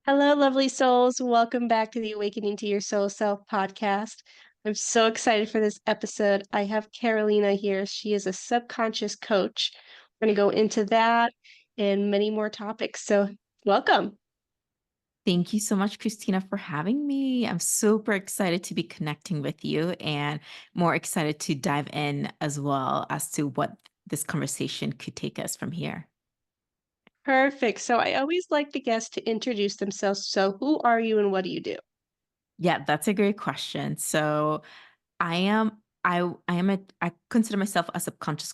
Hello, lovely souls. Welcome back to the Awakening to Your Soul Self podcast. I'm so excited for this episode. I have Carolina here. She is a subconscious coach. We're going to go into that and many more topics. So, welcome. Thank you so much, Christina, for having me. I'm super excited to be connecting with you and more excited to dive in as well as to what this conversation could take us from here. Perfect. So, I always like the guests to introduce themselves. So, who are you and what do you do? Yeah, that's a great question. So I am I consider myself a subconscious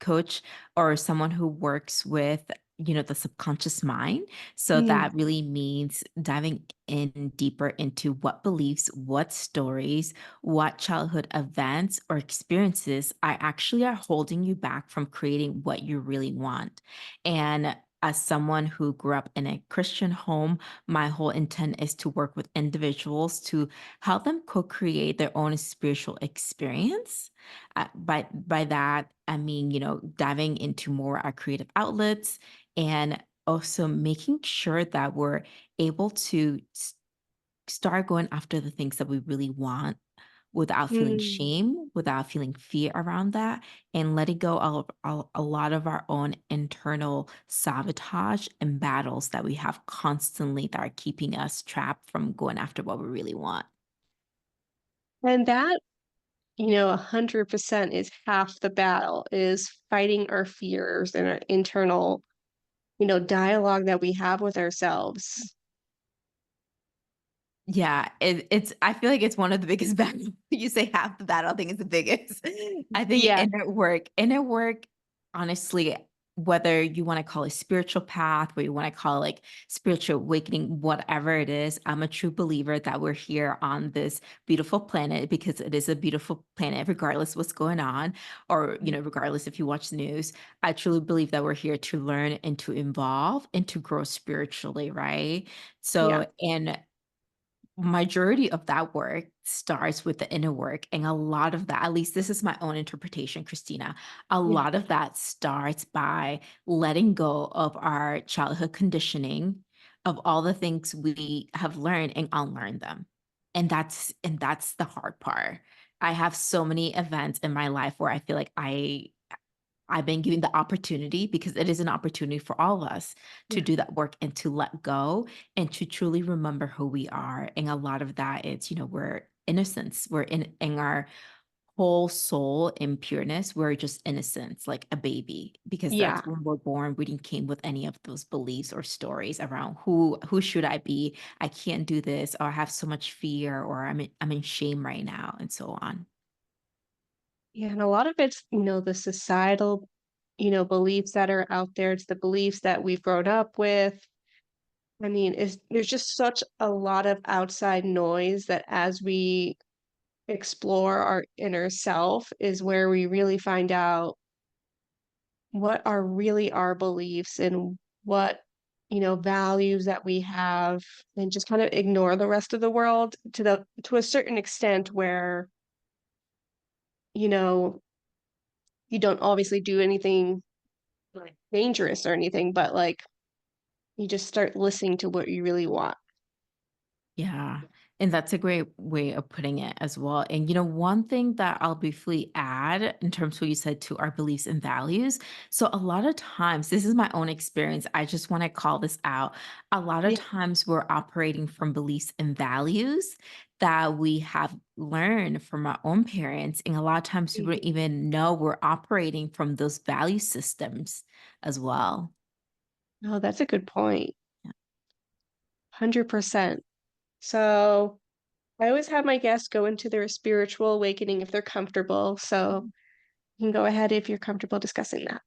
coach or someone who works with, the subconscious mind. So Mm, that really means diving in deeper into what beliefs, what stories, what childhood events or experiences are actually are holding you back from creating what you really want. And as someone who grew up in a Christian home, my whole intent is to work with individuals to help them co-create their own spiritual experience. By that, I mean, diving into more our creative outlets and also making sure that we're able to start going after the things that we really want without feeling mm. shame, without feeling fear around that, and letting go of a lot of our own internal sabotage and battles that we have constantly that are keeping us trapped from going after what we really want. And that, 100% is half the battle is fighting our fears and our internal dialogue that we have with ourselves. Yeah, it's I feel like it's one of the biggest battles. You say half the battle, I think it's the biggest. I think Yeah, inner work, honestly, whether you want to call it spiritual path, where you want to call it like spiritual awakening, whatever it is, I'm a true believer that we're here on this beautiful planet because it is a beautiful planet, regardless what's going on, or regardless if you watch the news. I truly believe that we're here to learn and to evolve and to grow spiritually, right? yeah, So, and majority of that work starts with the inner work, and a lot of that, at least this is my own interpretation, Christina, a yeah, lot of that starts by letting go of our childhood conditioning, of all the things we have learned and unlearn them. And that's the hard part. I have so many events in my life where I feel like I've been given the opportunity, because it is an opportunity for all of us to yeah. do that work and to let go and to truly remember who we are. And a lot of that is, we're innocence. We're in our whole soul in pureness. We're just innocence, like a baby, because that's Yeah. when we're born. We didn't came with any of those beliefs or stories around who should I be? I can't do this, or I have so much fear, or I'm in shame right now, and so on. Yeah, and a lot of it's, the societal, beliefs that are out there. It's the beliefs that we've grown up with. I mean, there's just such a lot of outside noise that as we explore our inner self is where we really find out what are really our beliefs and what, values that we have and just kind of ignore the rest of the world to a certain extent where, you know, you don't obviously do anything like dangerous or anything, but like you just start listening to what you really want. Yeah. And that's a great way of putting it as well. And, one thing that I'll briefly add in terms of what you said to our beliefs and values. So, a lot of times, this is my own experience. I just want to call this out. A lot of Yeah. times, we're operating from beliefs and values that we have learned from our own parents. And a lot of times, we don't Mhm. even know we're operating from those value systems as well. Oh, that's a good point. 100%. So I always have my guests go into their spiritual awakening if they're comfortable. So you can go ahead if you're comfortable discussing that.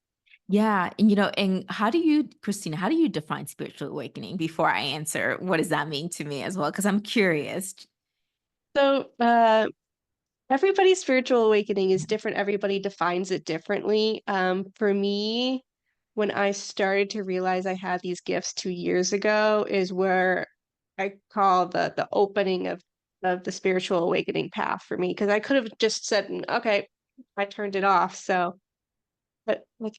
Yeah, and how do you, Christina, how do you define spiritual awakening before I answer? What does that mean to me as well? Because I'm curious. So everybody's spiritual awakening is different. Everybody defines it differently. For me, when I started to realize I had these gifts 2 years ago, is where I call the opening of the spiritual awakening path for me. Because I could have just said, okay, I turned it off. So, but like,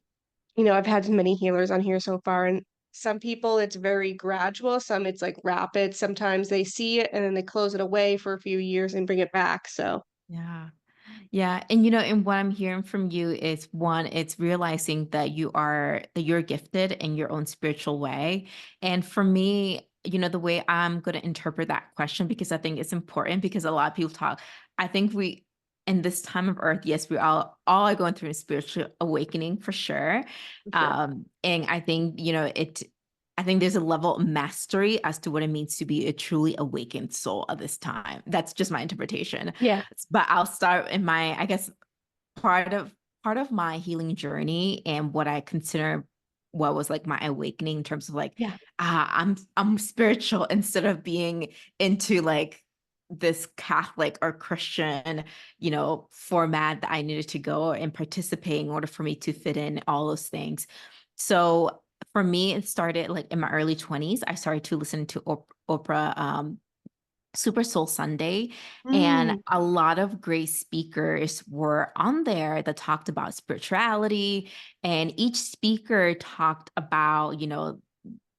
I've had many healers on here so far, and some people it's very gradual, some it's like rapid. Sometimes they see it and then they close it away for a few years and bring it back. So, Yeah. Yeah, and and what I'm hearing from you is one, it's realizing that you're gifted in your own spiritual way. And for me, the way I'm going to interpret that question, because I think it's important, because a lot of people talk, I think we in this time of earth, yes, we all are going through a spiritual awakening for sure. for sure. And I think, I think there's a level of mastery as to what it means to be a truly awakened soul at this time. That's just my interpretation. Yeah. But I'll start in my, I guess, part of part of my healing journey and what I consider what was like my awakening in terms of like, Yeah. I'm spiritual instead of being into like this Catholic or Christian, format that I needed to go and participate in order for me to fit in all those things. So for me, it started like in my early 20s. I started to listen to Oprah, Super Soul Sunday, and Mm, a lot of great speakers were on there that talked about spirituality, and each speaker talked about,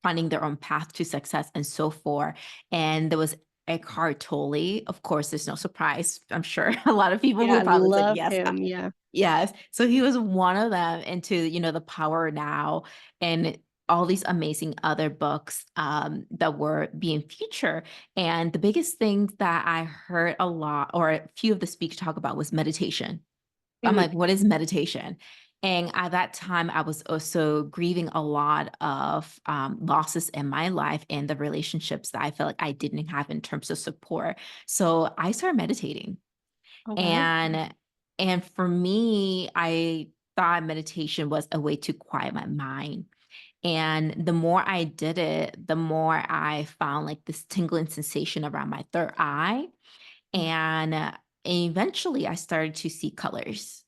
finding their own path to success and so forth. And there was Eckhart Tolle. Of course, there's no surprise. I'm sure a lot of people yeah, will I probably say, love yes, him. Yeah. yes. So he was one of them into, the Power Now and all these amazing other books that were being featured. And the biggest thing that I heard a lot, or a few of the speakers talk about, was meditation. I'm Mhm. like, what is meditation? And at that time, I was also grieving a lot of losses in my life and the relationships that I felt like I didn't have in terms of support. So I started meditating. Oh, wow. And for me, I thought meditation was a way to quiet my mind. And the more I did it, the more I found like this tingling sensation around my third eye. Mm. And eventually I started to see colors.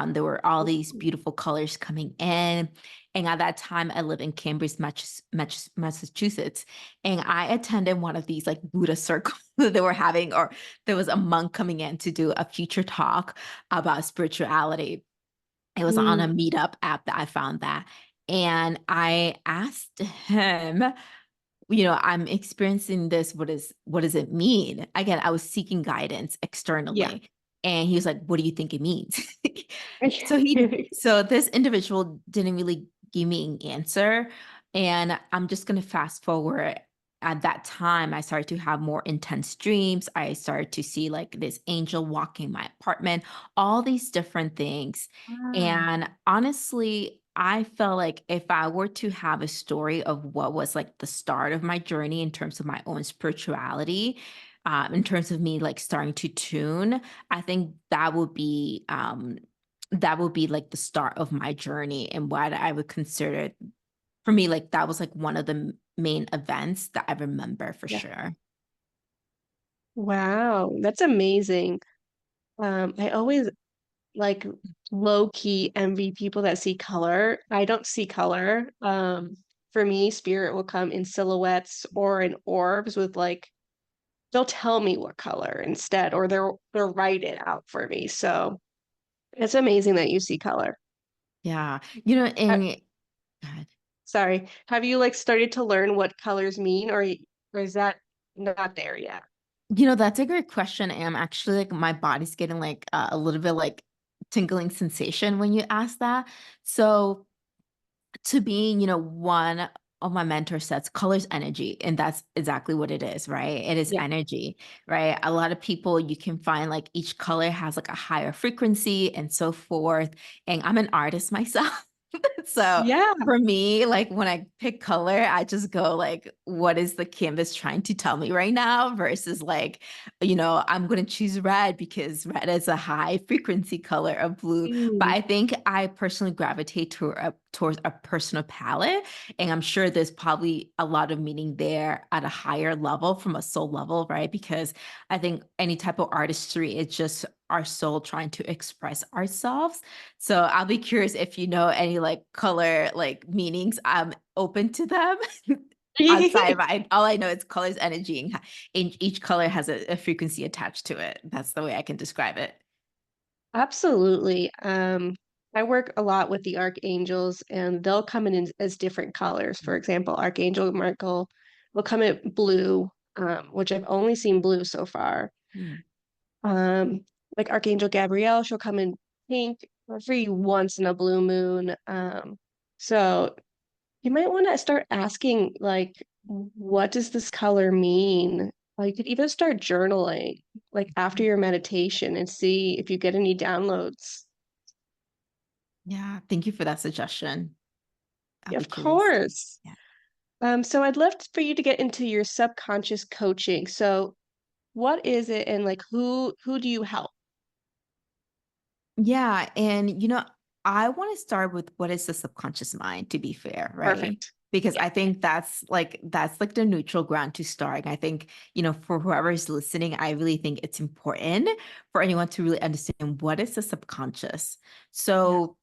There were all these Ooh. beautiful colors coming in. And at that time, I lived in Cambridge, Massachusetts. And I attended one of these like Buddha circles that they were having, or there was a monk coming in to do a future talk about spirituality. It was on a Mm, meetup app that I found that. And I asked him, I'm experiencing this. What does it mean? Again, I was seeking guidance yeah. externally. And he was like, what do you think it means? So this individual didn't really give me an answer. And I'm just gonna fast forward. At that time, I started to have more intense dreams. I started to see like this angel walking my apartment, all these different things. Wow. And honestly, I felt like if I were to have a story of what was like the start of my journey in terms of my own spirituality, in terms of me like starting to tune, I think that would be like the start of my journey, and what I would consider, for me, like that was like one of the main events that I remember for Yeah. sure. Wow, that's amazing. I always like low key envy people that see color. I don't see color. For me, spirit will come in silhouettes or in orbs with like they'll tell me what color instead, or they'll write it out for me. So it's amazing that you see color. Yeah. Uh, And God. sorry, have you like started to learn what colors mean, or is that not there yet? That's a great question. And I'm actually like my body's getting like a little bit like tingling sensation when you ask that. So to being, one of my mentors says colors energy, and that's exactly what it is, right? It is Yeah. energy, right? A lot of people, you can find like each color has like a higher frequency and so forth. And I'm an artist myself. So Yeah. for me, like when I pick color, I just go like, what is the canvas trying to tell me right now? Versus like, I'm going to choose red because red is a high frequency color of blue. But Mm, I think I personally gravitate towards a personal palette. And I'm sure there's probably a lot of meaning there at a higher level, from a soul level, right? Because I think any type of artistry is just our soul trying to express ourselves. So I'll be curious if you know any like color like meanings. I'm open to them. Outside of all I know is colors energy, and each color has a frequency attached to it. That's the way I can describe it. absolutely. I work a lot with the archangels, and they'll come in as different colors. For example, Archangel Michael will come in blue, which I've only seen blue so far. Mm. Um, like Archangel Gabrielle, she'll come in pink every once in a blue moon. So you might want to start asking, like, what does this color mean? You could even start journaling, like after your meditation, and see if you get any downloads. Yeah, thank you for that suggestion. I'll Yeah, be of curious to. course. Yeah. So I'd love for you to get into your subconscious coaching. So what is it, and like who do you help? Yeah, and I want to start with what is the subconscious mind, to be fair, right? Perfect. Because Yeah. I think that's like the neutral ground to start. And I think, for whoever is listening, I really think it's important for anyone to really understand what is the subconscious. Yeah. So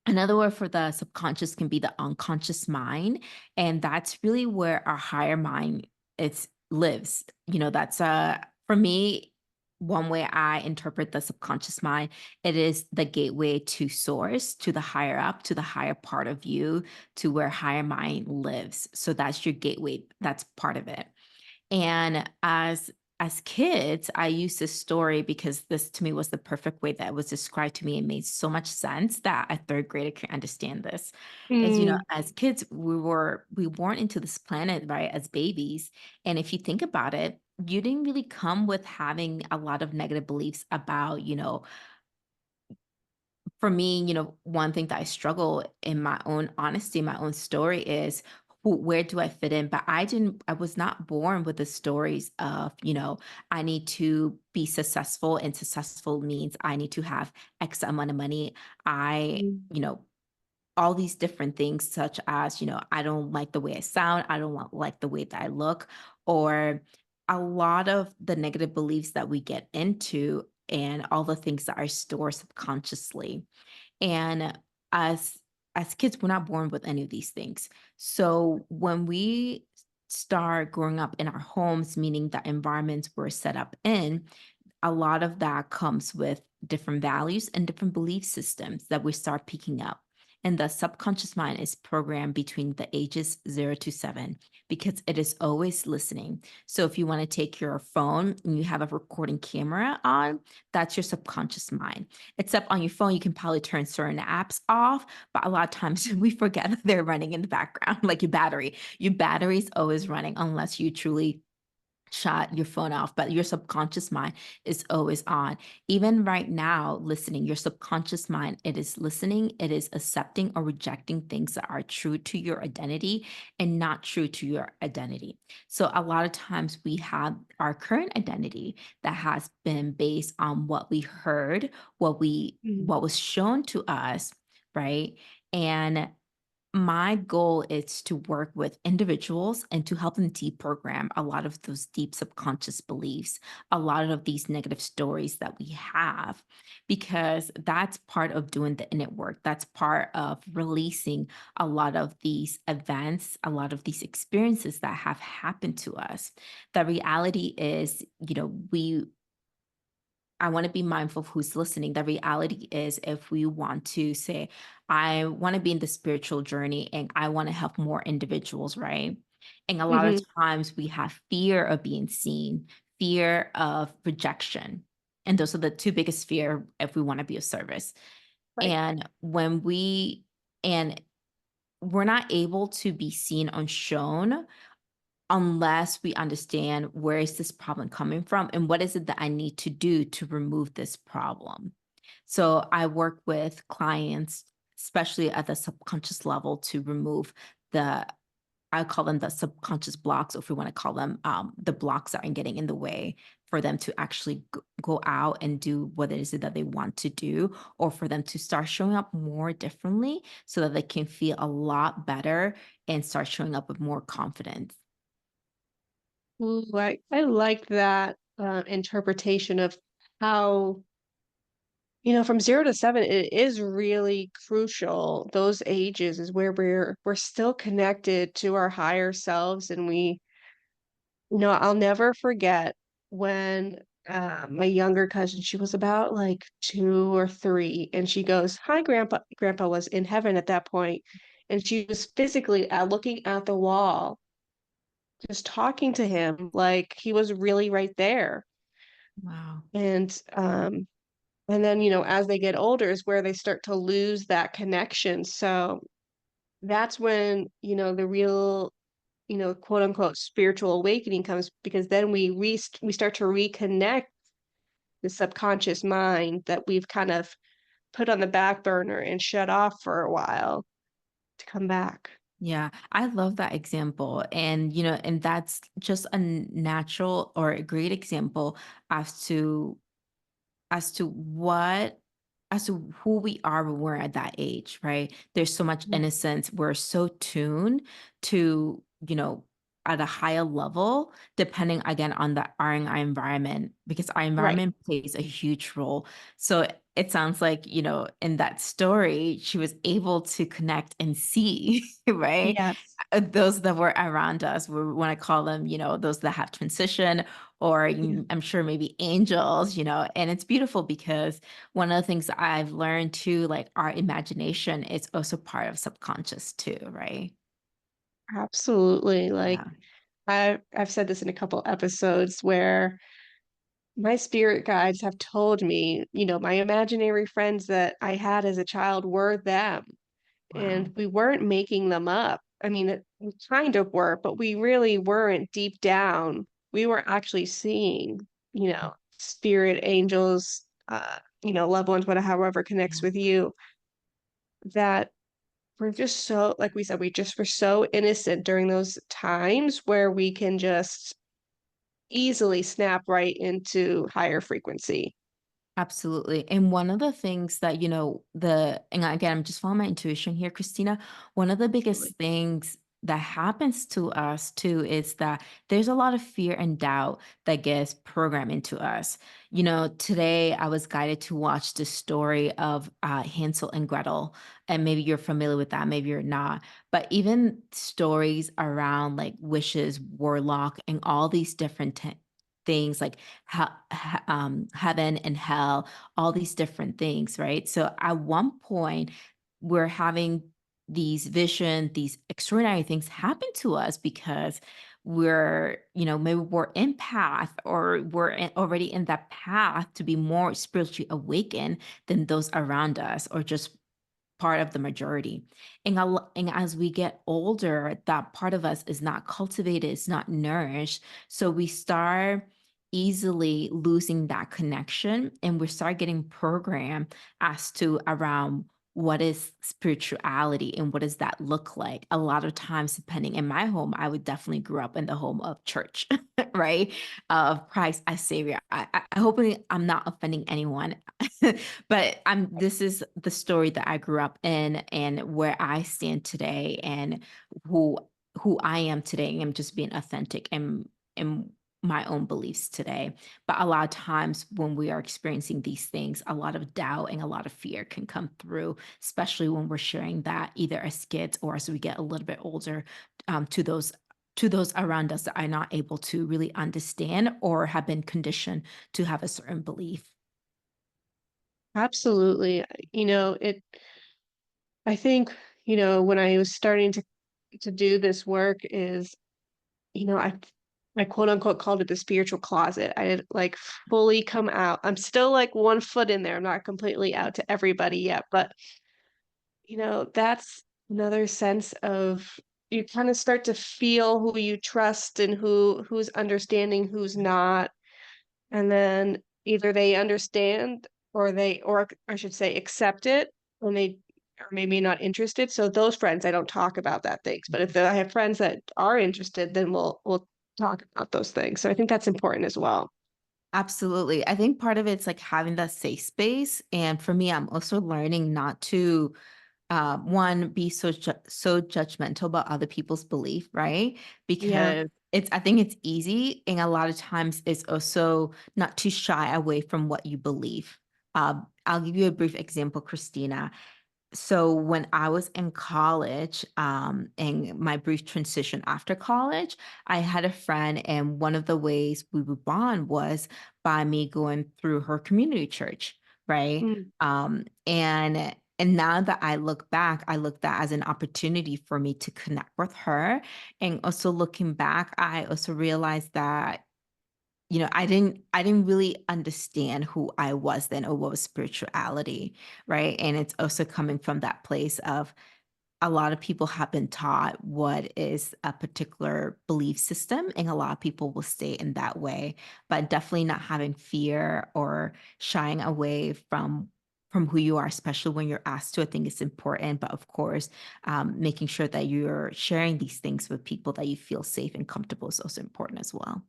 another word for the subconscious can be the unconscious mind, and that's really where our higher mind it's lives. That's for me, one way I interpret the subconscious mind, it is the gateway to source, to the higher up, to the higher part of you, to where higher mind lives. So that's your gateway. That's part of it. And as kids, I used this story because this to me was the perfect way that it was described to me and made so much sense that a third grader can understand this. As Mm, as kids, we weren't into this planet, right, as babies. And if you think about it, you didn't really come with having a lot of negative beliefs about, for me, one thing that I struggle in my own honesty, my own story is where do I fit in? But I was not born with the stories of, I need to be successful, and successful means I need to have X amount of money. I, mm, all these different things, such as, I don't like the way I sound, I don't like the way that I look, or a lot of the negative beliefs that we get into and all the things that are stored subconsciously. And as as kids, we're not born with any of these things. So when we start growing up in our homes, meaning the environments we're set up in, a lot of that comes with different values and different belief systems that we start picking up. And the subconscious mind is programmed between the ages 0 to 7 because it is always listening. So if you want to take your phone and you have a recording camera on, that's your subconscious mind. Except on your phone, you can probably turn certain apps off, but a lot of times we forget that they're running in the background, like your battery. Your battery is always running unless you truly shut your phone off, but your subconscious mind is always on. Even right now, listening, your subconscious mind, it is listening, it is accepting or rejecting things that are true to your identity and not true to your identity. So a lot of times we have our current identity that has been based on what we heard, mm. what was shown to us, right? And my goal is to work with individuals and to help them deprogram a lot of those deep subconscious beliefs, a lot of these negative stories that we have, because that's part of doing the inner work. That's part of releasing a lot of these events, a lot of these experiences that have happened to us. The reality is, I want to be mindful of who's listening. The reality is, if we want to say, I want to be in the spiritual journey and I want to help more individuals, right? And a lot of Mhm. times we have fear of being seen, fear of rejection. And those are the two biggest fear if we want to be of service. Right. And and we're not able to be seen or shown unless we understand where is this problem coming from and what is it that I need to do to remove this problem. So I work with clients, especially at the subconscious level, to remove the I call them the subconscious blocks, or if we want to call them the blocks that are getting in the way for them to actually go out and do what it is that they want to do, or for them to start showing up more differently so that they can feel a lot better and start showing up with more confidence. Ooh, I like that interpretation of how, from 0 to 7, it is really crucial. Those ages is where we're still connected to our higher selves, and I'll never forget when my younger cousin, she was about, like, 2 or 3, and she goes, "Hi, grandpa." Grandpa was in heaven at that point, and she was physically, looking at the wall, just talking to him like he was really right there, Wow. and, and then, as they get older is where they start to lose that connection, so that's when, the real, quote, unquote, "spiritual awakening" comes because then we start to reconnect the subconscious mind that we've kind of put on the back burner and shut off for a while to come back. Yeah, I love that example. And, and that's just a natural or a great example as to as to what as to who we are when we're at that age, right? There's so much Yeah. innocence. We're so tuned to, at a higher level, depending again on our environment, because our Right. environment plays a huge role. So it sounds like, in that story, she was able to connect and see, right? Yes. Those that were around us, we want to call them, those that have transition, or Yeah. I'm sure maybe angels, and it's beautiful because one of the things that I've learned too, like our imagination is also part of subconscious too, right? Absolutely. Like Yeah. I've said this in a couple episodes where my spirit guides have told me, my imaginary friends that I had as a child were them. Wow. And we weren't making them up. I mean, we kind of were, but we really weren't deep down. We were actually seeing, spirit angels, loved ones, whatever, however connects Yeah. with you, that we're just so, like we said, we just were so innocent during those times where we can just easily snap right into higher frequency. Absolutely. And one of the things that, and again, I'm just following my intuition here, Christina. One of the Absolutely. biggest things that happens to us too is that there's a lot of fear and doubt that gets programmed into us. Today I was guided to watch the story of Hansel and Gretel, and maybe you're familiar with that, maybe you're not. But even stories around like wishes, warlock, and all these different things like heaven and hell, all these different things, right? So at one point, we're having these vision, these extraordinary things happen to us because maybe we're in path or already in that path to be more spiritually awakened than those around us or just part of the majority. And as we get older, that part of us is not cultivated, it's not nourished. So we start easily losing that connection and we start getting programmed as to around what is spirituality and what does that look like. A lot of times, depending in my home, I would definitely grew up in the home of church, right? Of Christ as Savior. I hoping I'm not offending anyone. But this is the story that I grew up in and where I stand today and who who I am today. I'm just being authentic and my own beliefs today. But a lot of times when we are experiencing these things, a lot of doubt and a lot of fear can come through, especially when we're sharing that either as kids or as we get a little bit older, to those around us that are not able to really understand or have been conditioned to have a certain belief. Absolutely. I think, when I was starting to do this work is, I quote unquote called it the spiritual closet. I had like fully come out. I'm still like one foot in there. I'm not completely out to everybody yet, but that's another sense of you kind of start to feel who you trust and who's understanding, who's not. And then either they understand or I should say accept it and they are maybe not interested. So those friends, I don't talk about that things. But if I have friends that are interested, then we'll talk about those things. So I think that's important as well. Absolutely. I think part of it's like having that safe space. And for me, I'm also learning not to one be so judgmental about other people's belief, right? Yeah. Because I think it's easy, and a lot of times it's also not too shy away from what you believe. I'll give you a brief example, Christina. So when I was in college, and my brief transition after college, I had a friend, and one of the ways we would bond was by me going through her community church, right? Mm, And now that I look back, I looked at as an opportunity for me to connect with her. And also looking back, I also realized that I didn't really understand who I was then or what was spirituality, right? And it's also coming from that place of a lot of people have been taught what is a particular belief system, and a lot of people will stay in that way, but definitely not having fear or shying away from who you are, especially when you're asked to. I think it's important, but of course, making sure that you're sharing these things with people that you feel safe and comfortable is also important as well.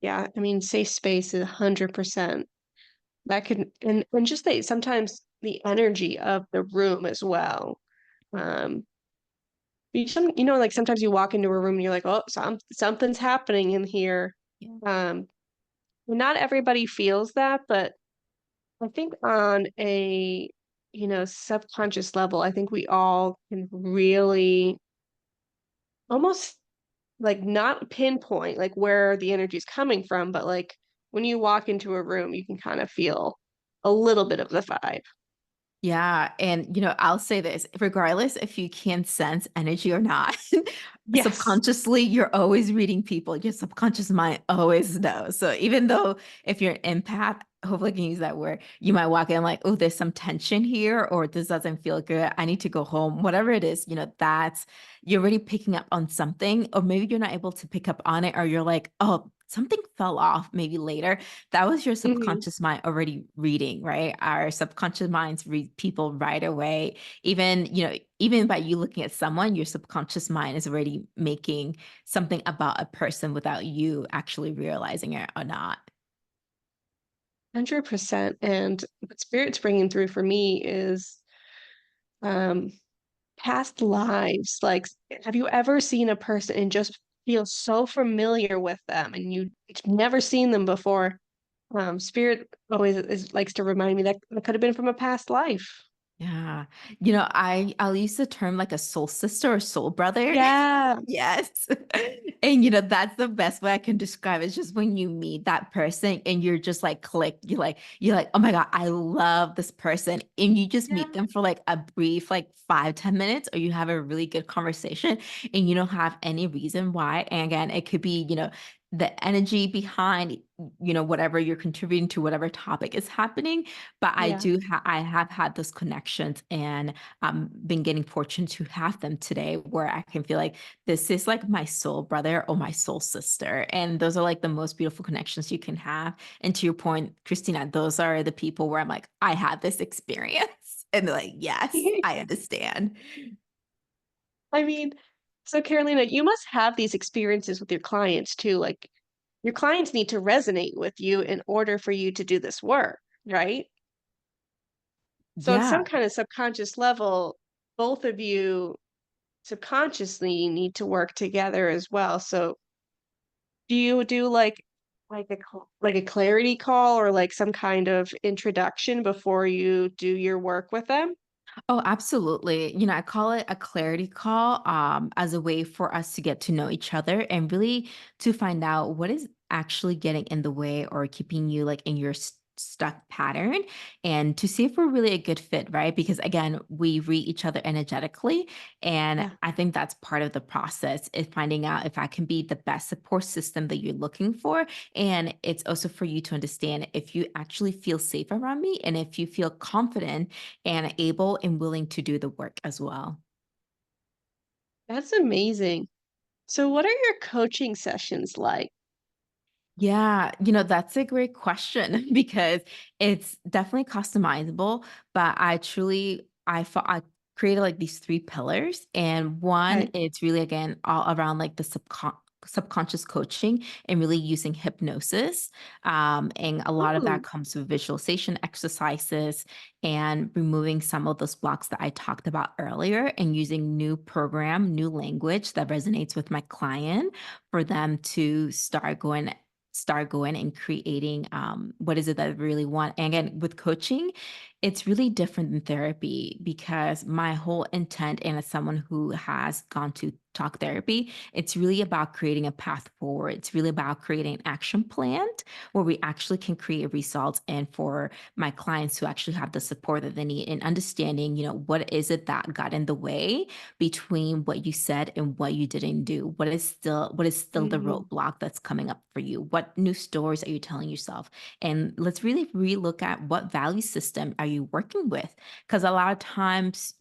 yeah, I mean, safe space is 100%. That can and just that sometimes the energy of the room as well. Um, like sometimes you walk into a room and you're like, oh, something's happening in here. Yeah. Um, not everybody feels that, but I think on a, subconscious level, I think we all can really almost like not pinpoint like where the energy is coming from, but like when you walk into a room, you can kind of feel a little bit of the vibe. Yeah, and, I'll say this, regardless if you can sense energy or not, Yes. subconsciously, you're always reading people. Your subconscious mind always knows. So even though if you're an empath, hopefully I can use that word, you might walk in like, oh, there's some tension here, or this doesn't feel good. I need to go home. Whatever it is, that's you're already picking up on something, or maybe you're not able to pick up on it, or you're like, oh, something fell off maybe later. That was your Mhm. subconscious mind already reading, right? Our subconscious minds read people right away. Even by you looking at someone, your subconscious mind is already making something about a person without you actually realizing it or not. 100%. And what Spirit's bringing through for me is um, past lives. Like, have you ever seen a person and just feel so familiar with them and you've never seen them before? Spirit always likes to remind me that that could have been from a past life. Yeah. I'll use the term like a soul sister or soul brother. Yeah. Yes. And that's the best way I can describe it. It's just when you meet that person and you're just like click, you're like, oh my God, I love this person. And you just meet Yeah. them for like a brief, like 5, 10 minutes, or you have a really good conversation and you don't have any reason why. And again, it could be, the energy behind, whatever you're contributing to whatever topic is happening. But Yeah. I have had those connections, and been getting fortunate to have them today where I can feel like this is like my soul brother or my soul sister. And those are like the most beautiful connections you can have. And to your point, Christina, those are the people where I'm like, I had this experience. And they're like, yes, I understand. I mean, so Carolina, you must have these experiences with your clients too. Like your clients need to resonate with you in order for you to do this work, right? So on Yeah. some kind of subconscious level, both of you subconsciously need to work together as well. So do you do like a clarity call or like some kind of introduction before you do your work with them? Oh, absolutely. I call it a clarity call, as a way for us to get to know each other and really to find out what is actually getting in the way or keeping you like in your stuck pattern, and to see if we're really a good fit, right? Because again, we read each other energetically. And Yeah. I think that's part of the process is finding out if I can be the best support system that you're looking for. And it's also for you to understand if you actually feel safe around me and if you feel confident and able and willing to do the work as well. That's amazing. So what are your coaching sessions like? Yeah, that's a great question because it's definitely customizable, but I created like these three pillars, and one Okay. it's really again all around like the subconscious coaching and really using hypnosis. And a lot of that Ooh. comes with visualization exercises and removing some of those blocks that I talked about earlier and using new language that resonates with my client for them to start going and creating what is it that they really want. And again, with coaching, It's really different than therapy because my whole intent, and as someone who has gone to talk therapy, it's really about creating a path forward. It's really about creating an action plan where we actually can create results, and for my clients who actually have the support that they need and understanding, what is it that got in the way between what you said and what you didn't do? What is still the Mhm. roadblock that's coming up for you? What new stories are you telling yourself? And let's really relook at what value system are you working with? Because a lot of times,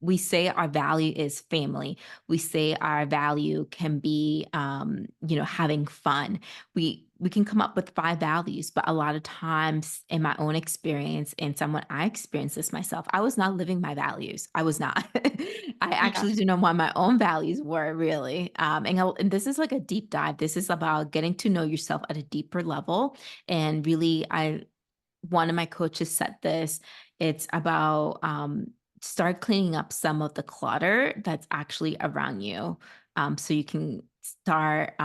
we say our value is family. We say our value can be, having fun. We can come up with five values, but a lot of times, in my own experience, and someone I experienced this myself, I was not living my values. I was not. I Yeah. actually didn't know what my own values were really. And this is like a deep dive. This is about getting to know yourself at a deeper level, and really, I one of my coaches said this. It's about start cleaning up some of the clutter that's actually around you, so you can start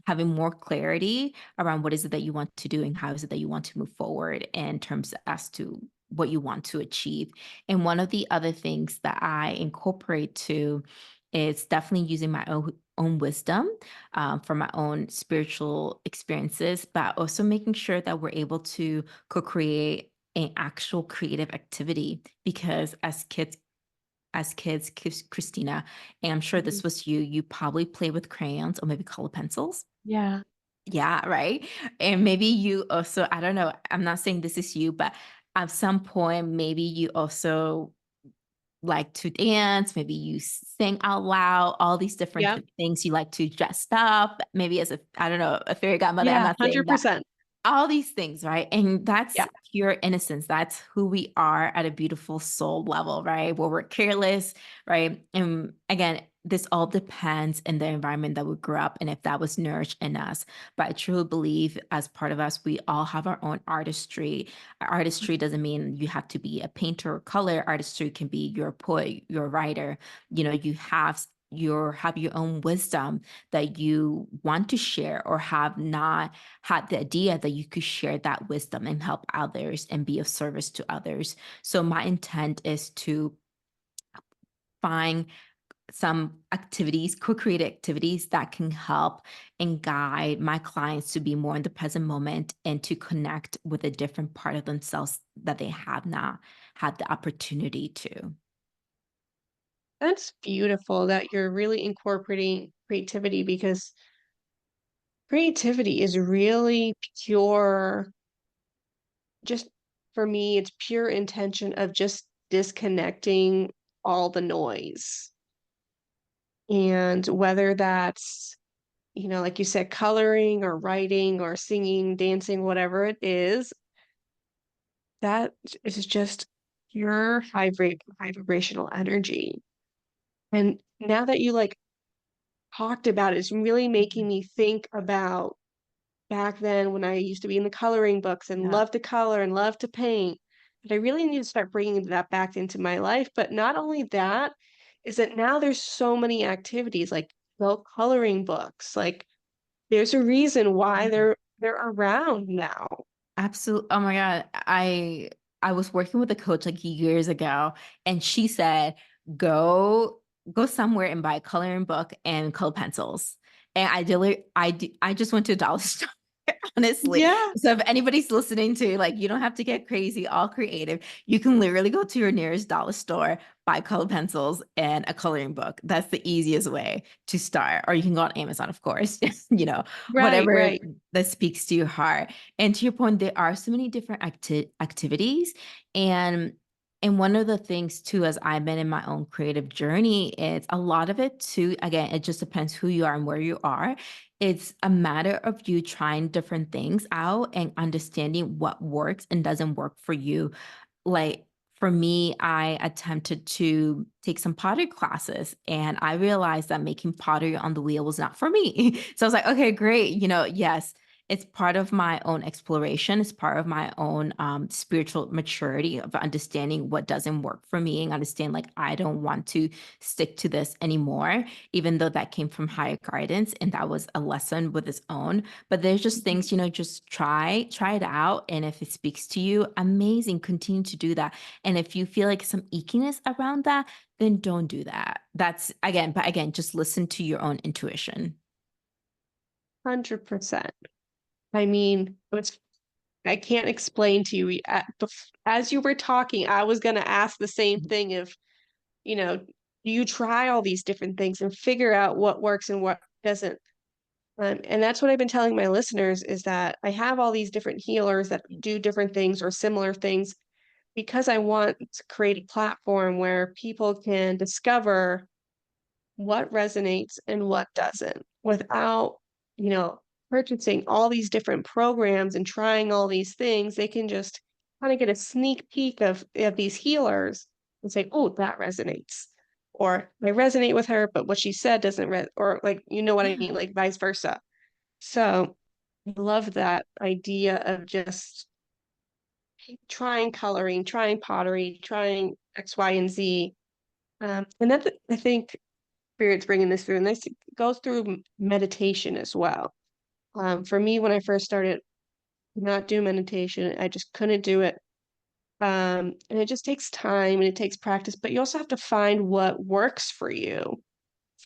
having more clarity around what is it that you want to do and how is it that you want to move forward in terms as to what you want to achieve. And one of the other things that I incorporate too is definitely using my own wisdom, from my own spiritual experiences, but also making sure that we're able to co-create an actual creative activity. Because as kids, Christina, and I'm sure Mhm. this was you, you probably play with crayons or maybe color pencils. Yeah. Yeah, right. And maybe you also, I don't know, I'm not saying this is you, but at some point, maybe you also like to dance, maybe you sing out loud, all these different Yep. things. You like to dress up, maybe as a, I don't know, a fairy godmother. I'm Yeah, not saying that. 100%. All these things, right? And Yeah. that's pure innocence. That's who we are at a beautiful soul level, right? Where we're careless, right? And again, this all depends in the environment that we grew up and if that was nourished in us. But I truly believe as part of us, we all have our own artistry. Artistry doesn't mean you have to be a painter or color. Artistry can be you're a poet, you're a writer. You have your own wisdom that you want to share, or have not had the idea that you could share that wisdom and help others and be of service to others. So my intent is to find some activities, co-created activities that can help and guide my clients to be more in the present moment and to connect with a different part of themselves that they have not had the opportunity to. That's beautiful that you're really incorporating creativity because creativity is really pure, just for me, it's pure intention of just disconnecting all the noise. And whether that's, like you said, coloring or writing or singing, dancing, whatever it is, that is just pure high vibrational energy. And now that you like talked about it, it's really making Mhm. me think about back then when I used to be in the coloring books and Yeah. love to color and love to paint. But I really need to start bringing that back into my life. But not only that, is that now there's so many activities like coloring books. Like there's a reason why they're around now. Absolutely. Oh my God. I was working with a coach like years ago, and she said, go somewhere and buy a coloring book and color pencils. And I just went to a dollar store, honestly. Yeah, So if anybody's listening to, like, you don't have to get crazy, all creative. You can literally go to your nearest dollar store, buy color pencils and a coloring book. That's the easiest way to start. Or you can go on Amazon, of course, right, whatever right. that speaks to your heart. And to your point, there are so many different activities. And one of the things too, as I've been in my own creative journey, it's a lot of it too. Again, it just depends who you are and where you are. It's a matter of you trying different things out and understanding what works and doesn't work for you. Like for me, I attempted to take some pottery classes, and I realized that making pottery on the wheel was not for me. So I was like, okay, great. Yes, It's part of my own exploration. It's part of my own spiritual maturity of understanding what doesn't work for me and understand like I don't want to stick to this anymore, even though that came from higher guidance and that was a lesson with its own. But there's just Mhm. things, just try it out. And if it speaks to you, amazing. Continue to do that. And if you feel like some ickiness around that, then don't do that. But again, just listen to your own intuition. 100%. I mean, I can't explain to you. As you were talking, I was going to ask the same thing of, do you try all these different things and figure out what works and what doesn't? And that's what I've been telling my listeners is that I have all these different healers that do different things or similar things because I want to create a platform where people can discover what resonates and what doesn't without, you know, purchasing all these different programs and trying all these things. They can just kind of get a sneak peek of these healers and say, oh, that resonates. Or I resonate with her, but what she said doesn't or like, you know what I Yeah. mean, like vice versa. So I love that idea of just trying coloring, trying pottery, trying X, Y, and Z. And that I think Spirit's bringing this through, and this goes through meditation as well. For me, when I first started not doing meditation, I just couldn't do it. And it just takes time and it takes practice, but you also have to find what works for you.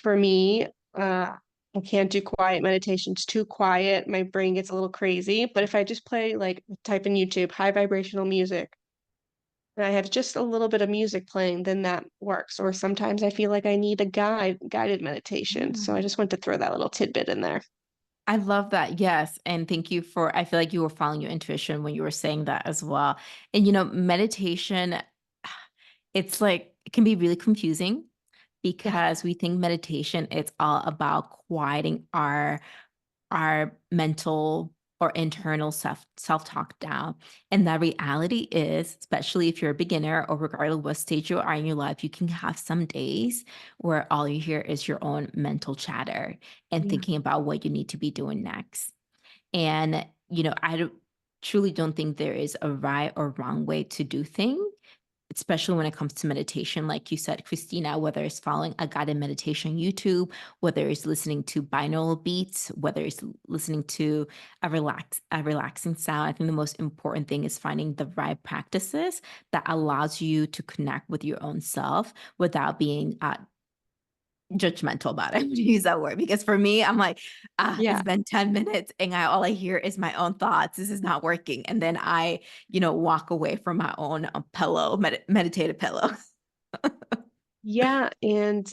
For me, I can't do quiet meditation. It's too quiet. My brain gets a little crazy. But if I just play, like, type in YouTube, high vibrational music, and I have just a little bit of music playing, then that works. Or sometimes I feel like I need a guided meditation. So I Yeah. just want to throw that little tidbit in there. I love that. Yes. And thank you for, I feel like you were following your intuition when you were saying that as well. And, meditation, it's like, it can be really confusing Yeah. because we think meditation, it's all about quieting our mental or internal self-talk down. And the reality is, especially if you're a beginner or regardless of what stage you are in your life, you can have some days where all you hear is your own mental chatter and Yeah. thinking about what you need to be doing next. And, truly don't think there is a right or wrong way to do things, especially when it comes to meditation. Like you said, Christina, whether it's following a guided meditation on YouTube, whether it's listening to binaural beats, whether it's listening to a relaxing sound. I think the most important thing is finding the right practices that allows you to connect with your own self without being judgmental about it. I'm gonna use that word because for me, I'm like, Yeah. it's been 10 minutes and all I hear is my own thoughts. This is not working. And then I, walk away from my own pillow, meditative pillow. Yeah. And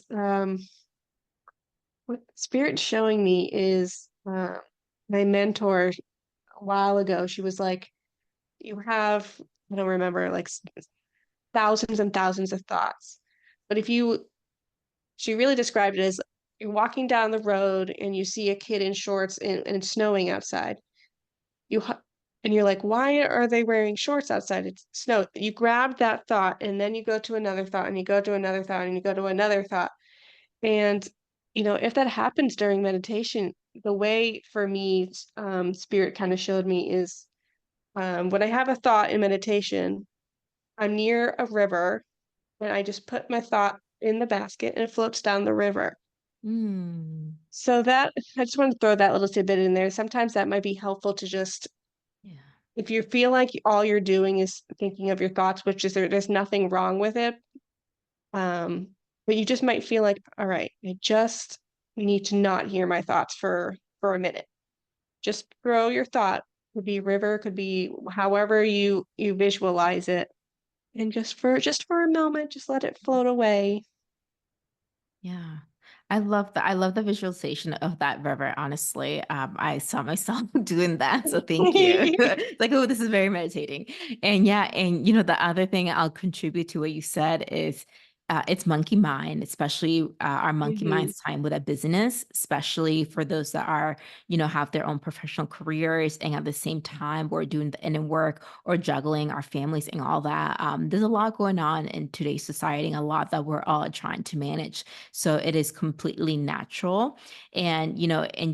what Spirit's showing me is my mentor a while ago. She was like, you have, I don't remember, like thousands and thousands of thoughts. But she really described it as you're walking down the road and you see a kid in shorts and it's snowing outside. You hu- and you're like, why are they wearing shorts outside? It's snow. You grab that thought and then you go to another thought and you go to another thought and you go to another thought. And if that happens during meditation, the way for me, Spirit kind of showed me is when I have a thought in meditation, I'm near a river and I just put my thought in the basket and it floats down the river. Mm, So that I just want to throw that little tidbit in there. Sometimes that might be helpful to just yeah. if you feel like all you're doing is thinking of your thoughts, which is there's nothing wrong with it. Um, but you just might feel like, all right, I just need to not hear my thoughts for a minute. Just throw your thought. Could be river, could be however you visualize it. And just for a moment, just let it float away. Yeah. I love that. I love the visualization of that river, honestly. I saw myself doing that. So thank you. It's like, oh, this is very meditating. And yeah, and the other thing I'll contribute to what you said is It's monkey mind, especially our monkey Mhm. mind's time with a business, especially for those that are, have their own professional careers and at the same time we're doing the inner work or juggling our families and all that. There's a lot going on in today's society, and a lot that we're all trying to manage. So it is completely natural. And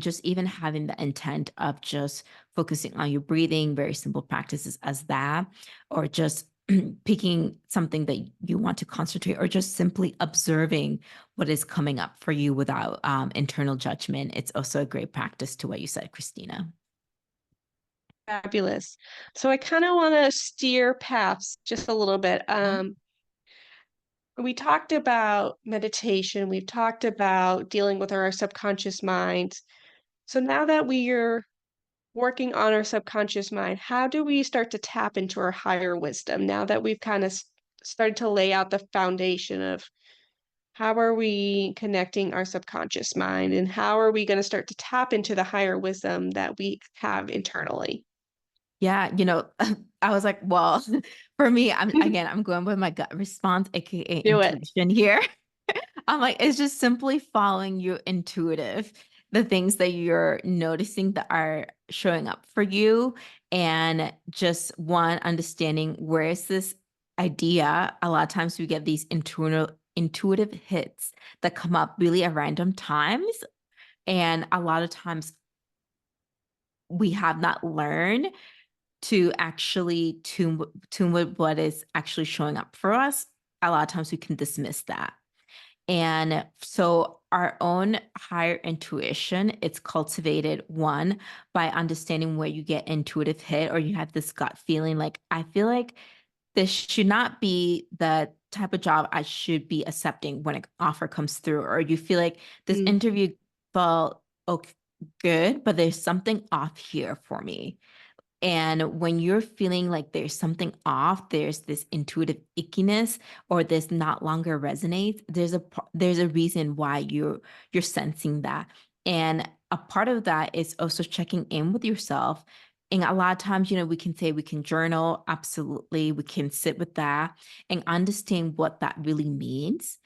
just even having the intent of just focusing on your breathing, very simple practices as that, or just picking something that you want to concentrate, or just simply observing what is coming up for you without internal judgment. It's also a great practice to what you said, Christina. Fabulous. So I kinda wanna steer paths just a little bit. Uh, We talked about meditation, we've talked about dealing with our subconscious mind. So now that we're working on our subconscious mind, how do we start to tap into our higher wisdom now that we've kind of started to lay out the foundation of how are we connecting our subconscious mind and how are we going to start to tap into the higher wisdom that we have internally? yeah, I was like, well, for me, I'm going with my gut response, aka Do it. intuition here. I'm like, it's just simply following your intuitive, the things that you're noticing that are showing up for you. And just one, understanding where is this idea. A lot of times we get these intuitive hits that come up really at random times. And a lot of times we have not learned to actually tune with what is actually showing up for us. A lot of times we can dismiss that. And so our own higher intuition, it's cultivated one by understanding where you get intuitive hit or you have this gut feeling like, I feel like this should not be the type of job I should be accepting when an offer comes through, or you feel like this Mm, interview felt okay, good, but there's something off here for me. And when you're feeling like there's something off, there's this intuitive ickiness, or this not longer resonates, there's a reason why you're sensing that. And a part of that is also checking in with yourself. And a lot of times, we can say we can journal, absolutely. We can sit with that and understand what that really means.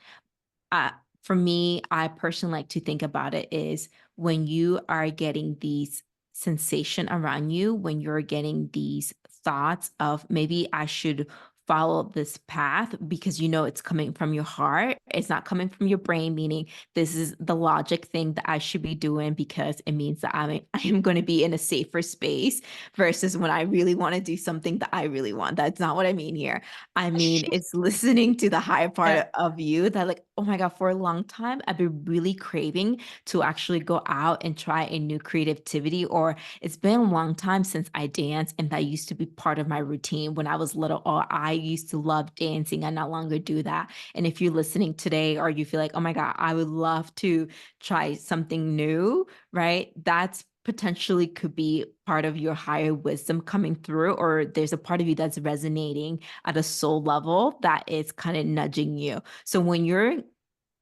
uh, for me, I personally like to think about it is when you are getting these sensation around you, when you're getting these thoughts of maybe I should follow this path because it's coming from your heart. It's not coming from your brain, meaning this is the logic thing that I should be doing because it means that I am going to be in a safer space versus when I really want to do something that I really want. That's not what I mean here. I mean, it's listening to the higher yeah, part of you that like, oh my God, for a long time, I've been really craving to actually go out and try a new creativity. Or it's been a long time since I danced, and that used to be part of my routine when I was little. Or I used to love dancing. I no longer do that. And if you're listening today or you feel like, oh my God, I would love to try something new, right? That's potentially could be part of your higher wisdom coming through, or there's a part of you that's resonating at a soul level that is kind of nudging you. So when you're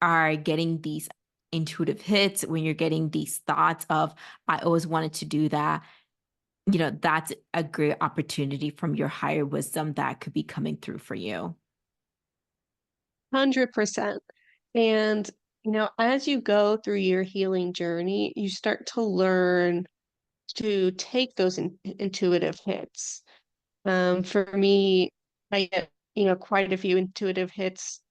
are getting these intuitive hits, when you're getting these thoughts of, I always wanted to do that, that's a great opportunity from your higher wisdom that could be coming through for you. 100%. And, as you go through your healing journey, you start to learn to take those intuitive hits. For me, I get, quite a few intuitive hits,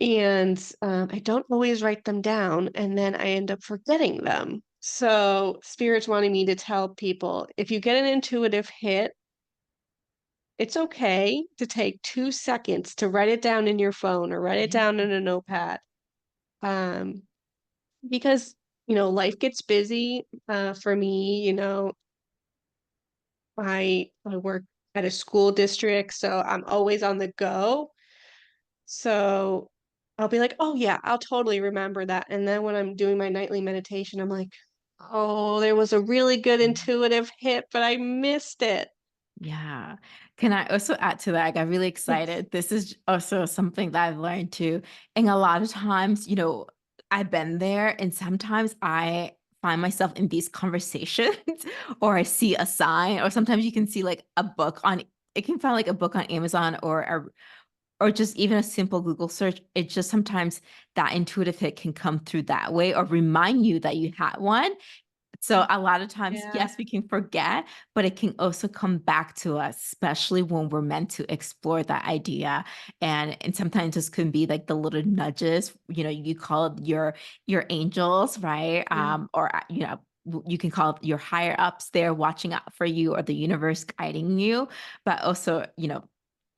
and I don't always write them down, and then I end up forgetting them. So, Spirit's wanting me to tell people if you get an intuitive hit, it's okay to take 2 seconds to write it down in your phone or write it Yeah. down in a notepad. Um, because, life gets busy. For me, I work at a school district, so I'm always on the go. So I'll be like, "Oh, yeah, I'll totally remember that." And then when I'm doing my nightly meditation, I'm like, "Oh, there was a really good intuitive hit, but I missed it." Yeah. Can I also add to that? I got really Yes. excited. This is also something that I've learned too. And a lot of times, I've been there, and sometimes I find myself in these conversations or I see a sign, or sometimes you can see like a book on, it can find like a book on Amazon or or just even a simple Google search, it just sometimes that intuitive hit can come through that way or remind you that you had one. So a lot of times, Yeah. yes, we can forget, but it can also come back to us, especially when we're meant to explore that idea. And sometimes this can be like the little nudges, you call it your angels, right? Mm. Or you can call it your higher ups there watching out for you or the universe guiding you. But also,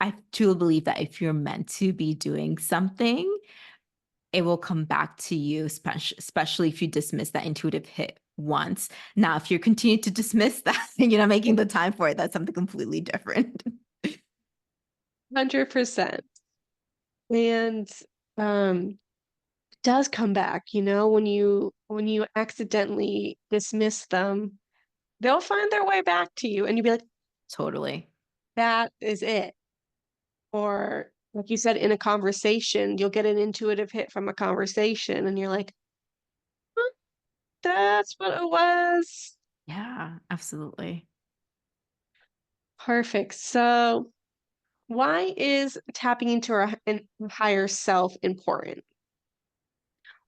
I truly believe that if you're meant to be doing something, it will come back to you, especially if you dismiss that intuitive hit once. Now, if you continue to dismiss that and you're not making the time for it, that's something completely different. 100%. And, um, does come back, when you accidentally dismiss them, they'll find their way back to you, and you'll be like, Totally. "That is it." Or, like you said, in a conversation, you'll get an intuitive hit from a conversation, and you're like, "Huh, that's what it was." Yeah, absolutely. Perfect. So, why is tapping into our higher self important?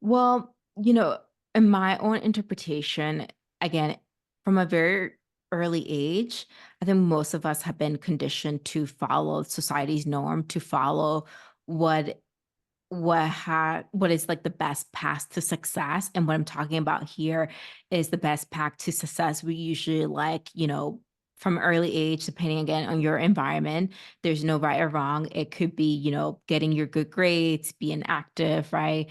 Well, in my own interpretation, again, from a very early age, I think most of us have been conditioned to follow society's norm, to follow what what is like the best path to success. And what I'm talking about here is the best path to success. We usually like, from early age, depending again on your environment, there's no right or wrong. It could be, getting your good grades, being active, right?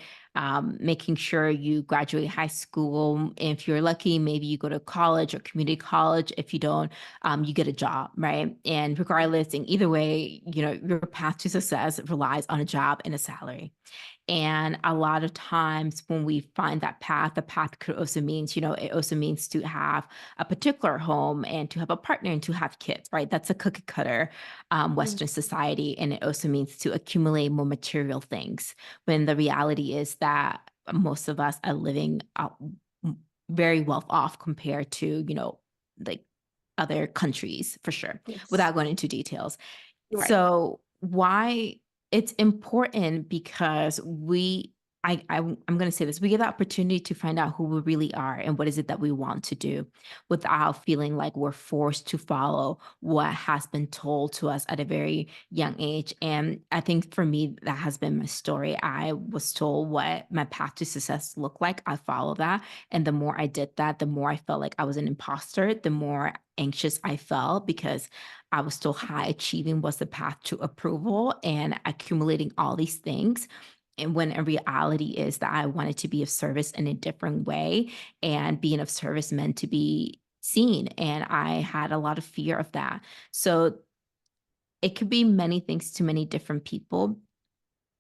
Making sure you graduate high school. If you're lucky, maybe you go to college or community college. If you don't, you get a job, right? And regardless, in either way, your path to success relies on a job and a salary. And a lot of times when we find that path, the path could also means, it also means to have a particular home and to have a partner and to have kids, right? That's a cookie cutter Mm, Western society. And it also means to accumulate more material things when the reality is that most of us are living very well off compared to, like other countries for sure, yes. without going into details. Right. So why it's important because I'm going to say this, we get the opportunity to find out who we really are and what is it that we want to do without feeling like we're forced to follow what has been told to us at a very young age. And I think for me that has been my story. I was told what my path to success looked like. I follow that, and the more I did that, the more I felt like I was an imposter, the more anxious I felt because I was still high achieving was the path to approval and accumulating all these things. And when in reality is that I wanted to be of service in a different way, and being of service meant to be seen. And I had a lot of fear of that. So it could be many things to many different people.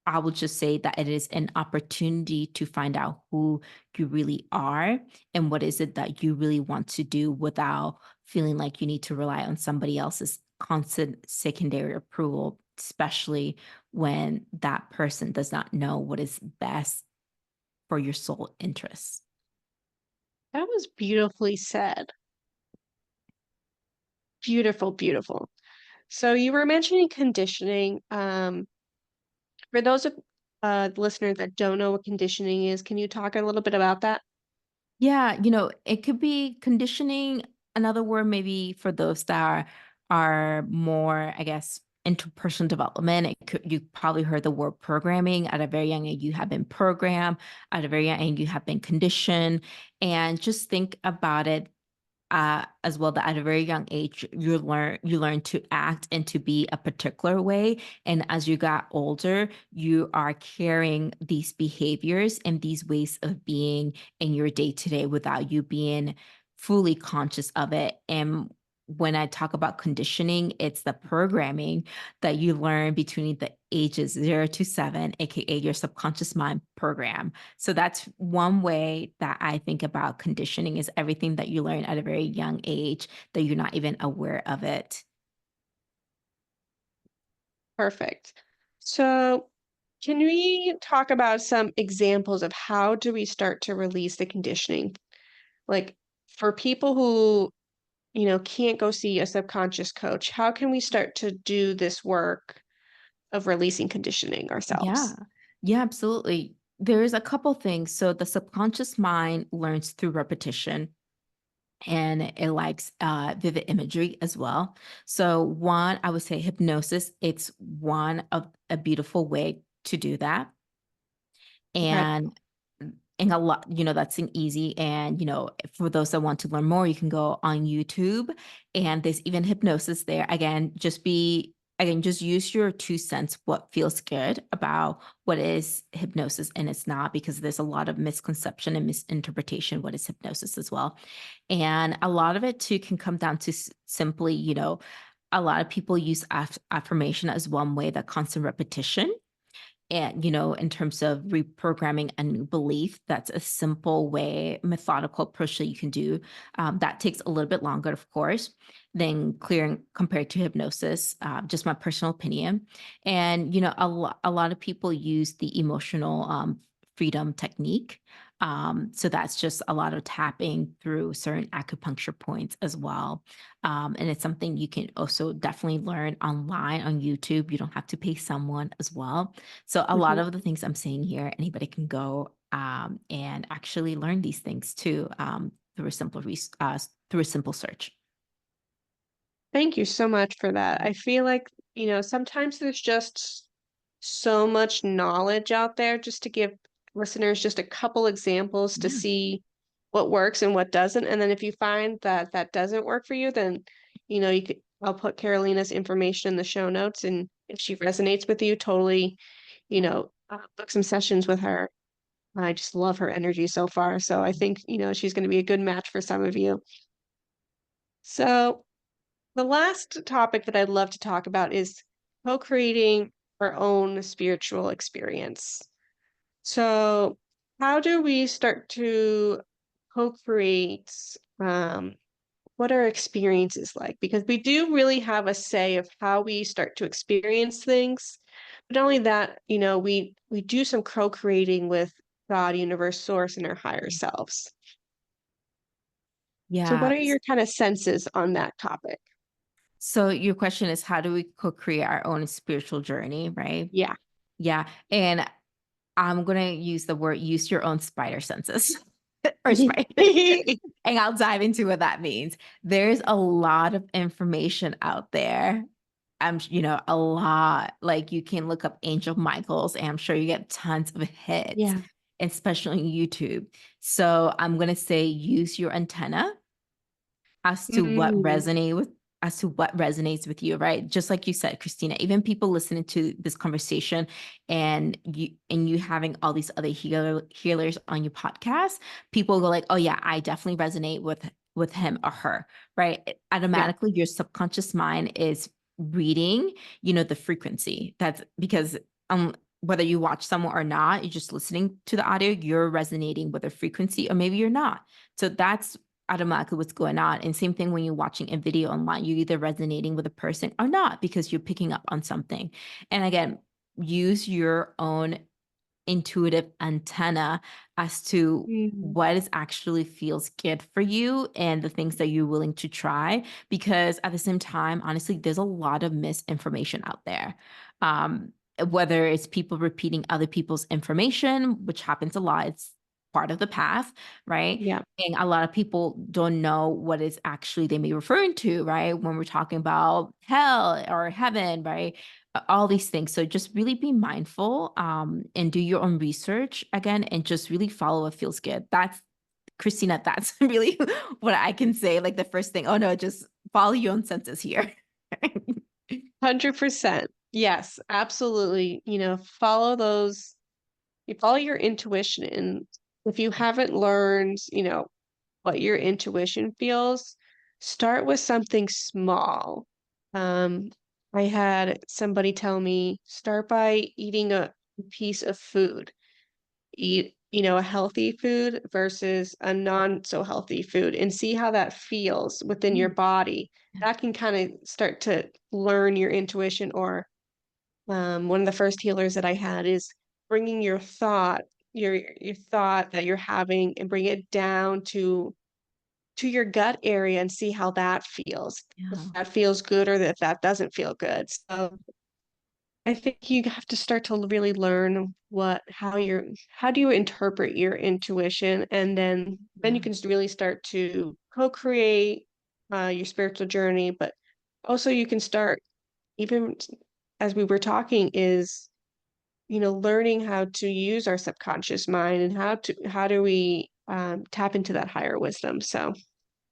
I will just say that it is an opportunity to find out who you really are and what is it that you really want to do without feeling like you need to rely on somebody else's constant secondary approval, especially when that person does not know what is best for your soul interests. That was beautifully said. Beautiful, beautiful. So you were mentioning conditioning. For those of listeners that don't know what conditioning is, can you talk a little bit about that? Yeah, it could be conditioning. Another word maybe for those that are more, I guess, into personal development. You probably heard the word programming at a very young age. You have been programmed at a very young age. You have been conditioned, and just think about it as well that at a very young age you learn to act and to be a particular way, and as you got older you are carrying these behaviors and these ways of being in your day to day without you being fully conscious of it. And when I talk about conditioning, it's the programming that you learn between the ages 0 to 7, aka your subconscious mind program. So that's one way that I think about conditioning is everything that you learn at a very young age that you're not even aware of it. Perfect. So can we talk about some examples of how do we start to release the conditioning? Like for people who, can't go see a subconscious coach, how can we start to do this work of releasing conditioning Yeah. ourselves. Yeah, absolutely. There's a couple things. So the subconscious mind learns through repetition and it likes vivid imagery as well. So one, I would say hypnosis, it's one of a beautiful way to do that. Okay. And and a lot, that's an easy. And for those that want to learn more, you can go on YouTube, and there's even hypnosis there. Again, just use your 2 cents, what feels good about what is hypnosis and it's not, because there's a lot of misconception and misinterpretation what is hypnosis as well. And a lot of it too can come down to simply, a lot of people use affirmation as one way, that constant repetition. And, in terms of reprogramming a new belief, that's a simple way, methodical approach that you can do. That takes a little bit longer, of course, than clearing compared to hypnosis. Just my personal opinion. And, a lot of people use the emotional freedom technique. So that's just a lot of tapping through certain acupuncture points as well. And it's something you can also definitely learn online on YouTube. You don't have to pay someone as well. So a lot Mhm. of the things I'm saying here, anybody can go and actually learn these things too, through a simple search. Thank you so much for that. I feel like, sometimes there's just so much knowledge out there just to give listeners just a couple examples to Yeah. see what works and what doesn't. And then if you find that that doesn't work for you, then, you could, I'll put Carolina's information in the show notes. And if she resonates with you, totally, book some sessions with her. I just love her energy so far. So I think, she's going to be a good match for some of you. So the last topic that I'd love to talk about is co-creating our own spiritual experience. So, how do we start to co-create what our experience is like? Because we do really have a say of how we start to experience things. But not only that, we do some co-creating with God, universe, source, and our higher selves. So, what Yeah. are your kind of senses on that topic? So your question is, how do we co-create our own spiritual journey, right? Yeah. Yeah. And I'm gonna use your own spider senses or spider. And I'll dive into what that means. There's a lot of information out there. A lot. Like you can look up Angel Michaels, and I'm sure you get tons of hits, Yeah. especially on YouTube. So I'm gonna say use your antenna as to what Mm, resonates with you, right? Just like you said, Christina, even people listening to this conversation and you having all these other healers on your podcast, people go like, oh yeah, I definitely resonate with him or her, right? yeah. Automatically your subconscious mind is reading, the frequency. That's because whether you watch someone or not, you're just listening to the audio, you're resonating with a frequency, or maybe you're not. So that's automatically what's going on. And same thing when you're watching a video online, you're either resonating with a person or not because you're picking up on something. And again, use your own intuitive antenna as to Mm, what is actually feels good for you and the things that you're willing to try, because at the same time, honestly, there's a lot of misinformation out there. Whether it's people repeating other people's information, which happens a lot, it's part of the path, right? yeah. And a lot of people don't know what is actually they may be referring to, right? When we're talking about hell or heaven, right? All these things. So just really be mindful, and do your own research again, and just really follow what feels good. That's Christina. That's really what I can say. Like the first thing. Oh no, just follow your own senses here. 100%. Yes, absolutely. You follow your intuition. And if you haven't learned, what your intuition feels, start with something small. Um, I had somebody tell me, start by eating a piece of food. Eat, a healthy food versus a non so healthy food and see how that feels within your Mm, body. That can kind of start to learn your intuition. Or one of the first healers that I had is bringing your thought that you're having, and bring it down to your gut area and see how that feels. If yeah. that feels good or if that doesn't feel good. So I think you have to start to really learn how do you interpret your intuition, and then you Yeah. can really start to co-create, your spiritual journey, but also you can start even as we were talking is, learning how to use our subconscious mind and how do we, tap into that higher wisdom, so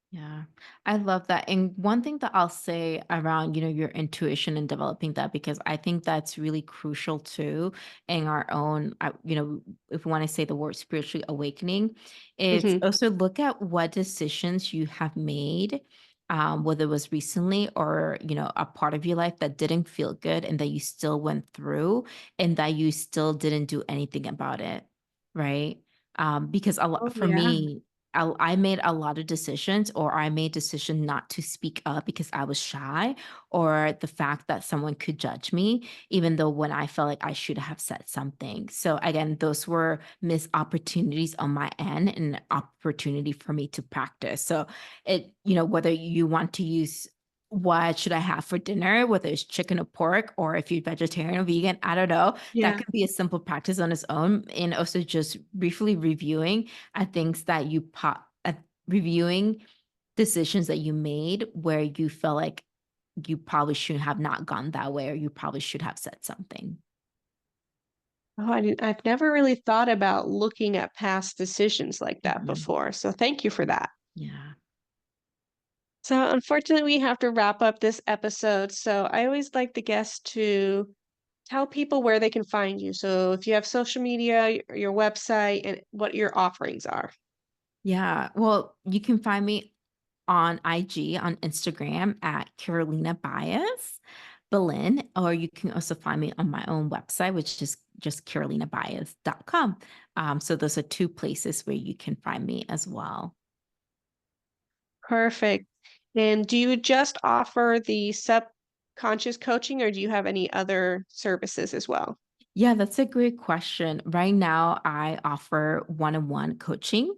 Yeah, I love that. And one thing that I'll say around, your intuition and developing that, because I think that's really crucial too in our own, if we want to say the word spiritually awakening, it's Mhm. also look at what decisions you have made, whether it was recently or, a part of your life that didn't feel good and that you still went through and that you still didn't do anything about it. Right. Because a Oh, lot for yeah. me, I made a lot of decisions, or I made decision not to speak up because I was shy, or the fact that someone could judge me, even though when I felt like I should have said something. So again, those were missed opportunities on my end and an opportunity for me to practice. So whether you want to use what should I have for dinner, whether it's chicken or pork, or if you're vegetarian or vegan, I don't know. That Yeah. could be a simple practice on its own. And also just briefly reviewing at things that at reviewing decisions that you made where you felt like you probably should have not gone that way, or you probably should have said something. Oh, I've never really thought about looking at past decisions like that Mhm. before, so thank you for that. Yeah. So, unfortunately, we have to wrap up this episode, so I always like the guests to tell people where they can find you. So, if you have social media, your website, and what your offerings are. Yeah. Well, you can find me on IG, on Instagram at Carolina Baez, Berlin, or you can also find me on my own website, which is just carolinabaez.com. So those are two places where you can find me as well. Perfect. And do you just offer the subconscious coaching, or do you have any other services as well? Yeah, that's a great question. Right now, I offer one-on-one coaching.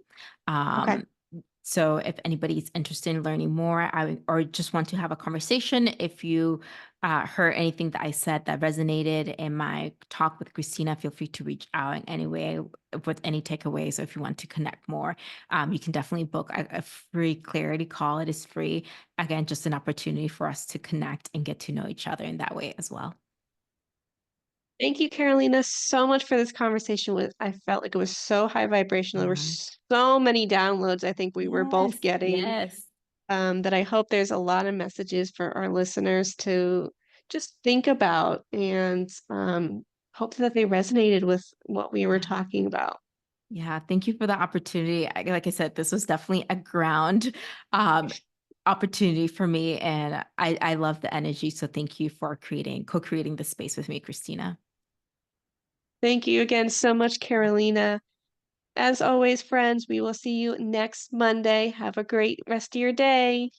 Okay. Um, so if anybody's interested in learning more, or just want to have a conversation, if you heard anything that I said that resonated in my talk with Christina, feel free to reach out in any way with any takeaways. So if you want to connect more, you can definitely book a free clarity call. It is free. Again, just an opportunity for us to connect and get to know each other in that way as well. Thank you, Carolina, so much for this conversation. I felt like it was so high vibrational. There were Yeah. so many downloads I think we were both Yes, getting, yes. that I hope there's a lot of messages for our listeners to just think about and hope that they resonated with what we were Yeah. talking about. Yeah, thank you for the opportunity. Like I said, this was definitely a ground um, opportunity for me, and I love the energy. So thank you for co-creating the space with me, Christina. Thank you again so much, Carolina. As always, friends, we will see you next Monday. Have a great rest of your day.